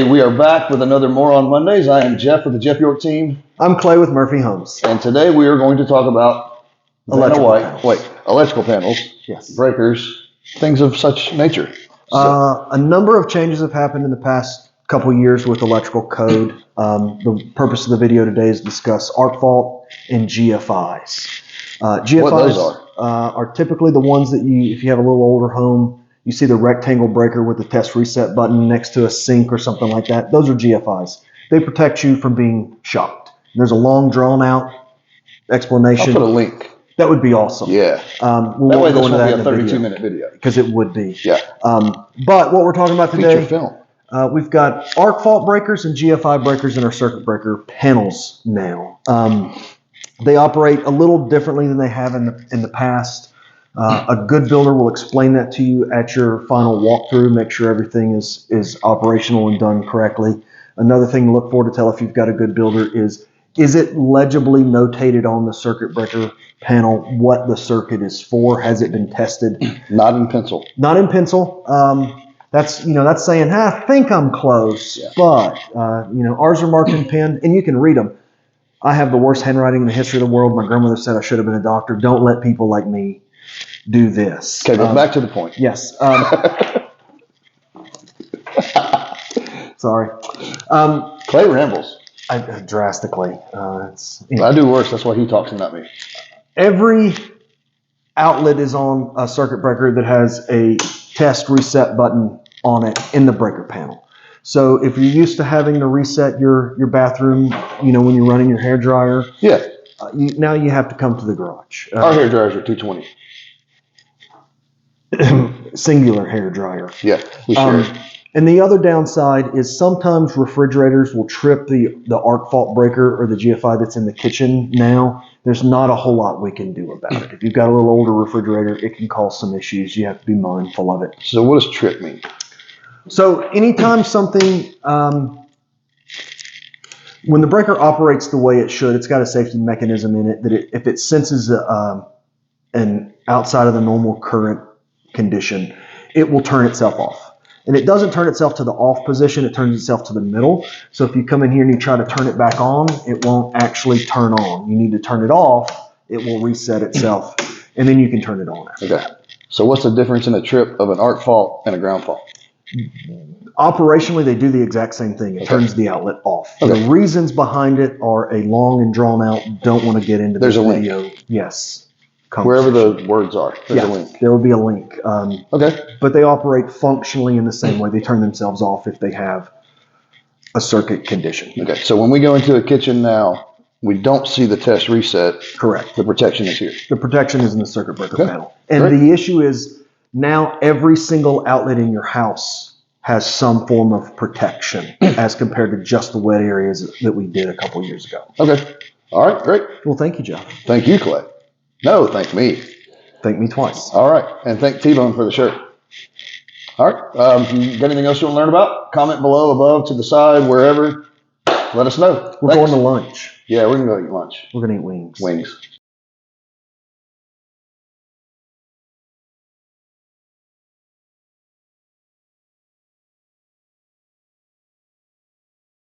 We are back with another More on Mondays. I am Jeff with the Jeff York team. I'm Clay with Murphy Homes. And today we are going to talk about electrical panels, yes, breakers, things of such nature. A number of changes have happened in the past couple years with electrical code. The purpose of the video today is to discuss arc fault and GFIs. GFIs what those are typically the ones that if you have a little older home, you see the rectangle breaker with the test reset button next to a sink or something like that. Those are GFIs. They protect you from being shocked. There's a long, drawn-out explanation. I'll put a link. That would be awesome. Yeah. That way this won't be a 32-minute video. Because it would be. Yeah. But what we're talking about today, film. We've got arc fault breakers and GFI breakers in our circuit breaker panels now. They operate a little differently than they have in the past. A good builder will explain that to you at your final walkthrough, make sure everything is operational and done correctly. Another thing to look for to tell if you've got a good builder is it legibly notated on the circuit breaker panel what the circuit is for? Has it been tested? Not in pencil. Not in pencil. That's saying, I think I'm close, yeah. But ours are marked in pen, and you can read them. I have the worst handwriting in the history of the world. My grandmother said I should have been a doctor. Don't let people like me do this. Okay, but back to the point. Yes. Sorry. Clay rambles. Drastically. I do worse. That's why he talks and not me. Every outlet is on a circuit breaker that has a test reset button on it in the breaker panel. So if you're used to having to reset your bathroom, when you're running your hairdryer, yeah, now you have to come to the garage. Our hairdryers are 220. Singular hairdryer. Yeah, we share. And the other downside is sometimes refrigerators will trip the arc fault breaker or the GFI that's in the kitchen now. There's not a whole lot we can do about it. If you've got a little older refrigerator, it can cause some issues. You have to be mindful of it. So what does trip mean? So anytime something, when the breaker operates the way it should, it's got a safety mechanism in it that if it senses an outside of the normal current condition, it will turn itself off. And it doesn't turn itself to the off position, it turns itself to the middle. So if you come in here and you try to turn it back on, it won't actually turn on. You need to turn it off, it will reset itself, and then you can turn it on. Okay. So what's the difference in a trip of an arc fault and a ground fault? Operationally, they do the exact same thing. It turns the outlet off. Okay. The reasons behind it are a long and drawn out, don't want to get into this video. Link. Yes. Wherever the words are, there's a link. There will be a link. Okay. But they operate functionally in the same way. They turn themselves off if they have a circuit condition. Okay. So when we go into a kitchen now, we don't see the test reset. Correct. The protection is here. The protection is in the circuit breaker panel. And the issue is now every single outlet in your house has some form of protection as compared to just the wet areas that we did a couple years ago. Okay. All right. Great. Well, thank you, Jeff. Thank you, Clay. No, thank me. Thank me twice. All right. And thank T-Bone for the shirt. All right. You got anything else you want to learn about? Comment below, above, to the side, wherever. Let us know. We're going to lunch. Yeah, we're going to go eat lunch. We're going to eat wings. Wings.